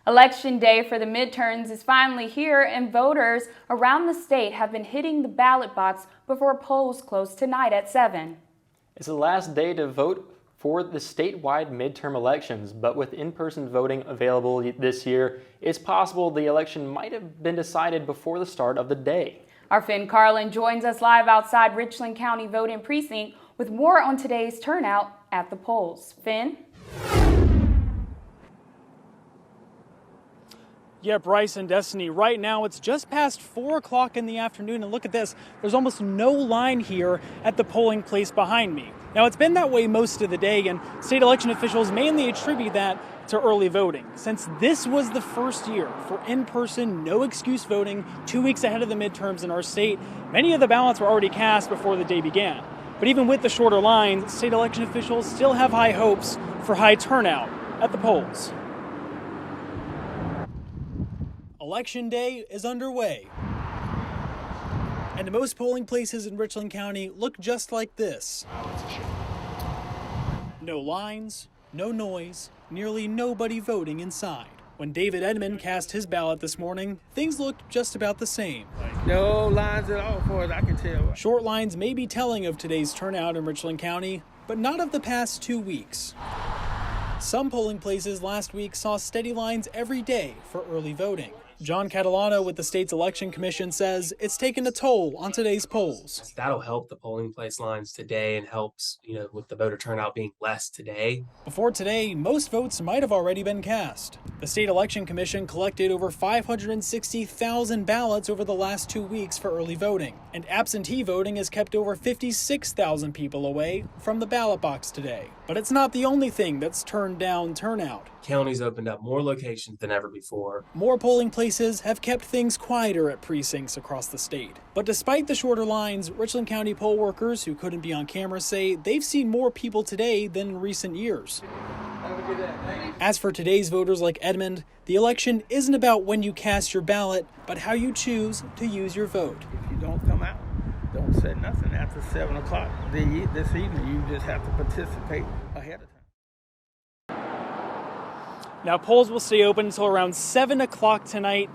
Election day for the midterms is finally here, and voters around the state have been hitting the ballot box before polls close tonight at 7. It's the last day to vote for the statewide midterm elections, but with in-person voting available this year, it's possible the election might have been decided before the start of the day. Our Finn Carlin joins us live outside Richland County voting precinct with more on today's turnout at the polls. Finn? Yeah, Bryce and Destiny, right now it's just past 4 o'clock in the afternoon, and look at this, there's almost no line here at the polling place behind me. Now, it's been that way most of the day, and state election officials mainly attribute that to early voting. Since this was the first year for in-person, no-excuse voting 2 weeks ahead of the midterms in our state, many of the ballots were already cast before the day began. But even with the shorter lines, state election officials still have high hopes for high turnout at the polls. Election day is underway. And most polling places in Richland County look just like this. No lines, no noise, nearly nobody voting inside. When David Edmond cast his ballot this morning, things looked just about the same. No lines at all, for as I can tell. Short lines may be telling of today's turnout in Richland County, but not of the past 2 weeks. Some polling places last week saw steady lines every day for early voting. John Catalano with the state's election commission says it's taken a toll on today's polls. That'll help the polling place lines today and helps, with the voter turnout being less today. Before today, most votes might have already been cast. The state election commission collected over 560,000 ballots over the last 2 weeks for early voting, and absentee voting has kept over 56,000 people away from the ballot box today. But it's not the only thing that's turned down turnout. Counties opened up more locations than ever before. More polling places have kept things quieter at precincts across the state. But despite the shorter lines, Richland County poll workers who couldn't be on camera say they've seen more people today than in recent years. As for today's voters like Edmond, the election isn't about when you cast your ballot, but how you choose to use your vote. If you don't come out, don't say nothing after 7 o'clock this evening. You just have to participate ahead of time. Now, polls will stay open until around 7 o'clock tonight,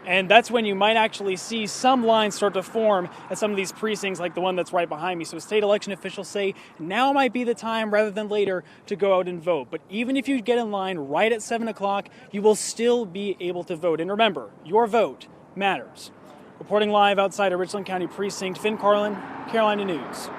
and that's when you might actually see some lines start to form at some of these precincts like the one that's right behind me. So state election officials say now might be the time rather than later to go out and vote. But even if you get in line right at 7 o'clock, you will still be able to vote. And remember, your vote matters. Reporting live outside a Richland County precinct, Finn Carlin, Carolina News.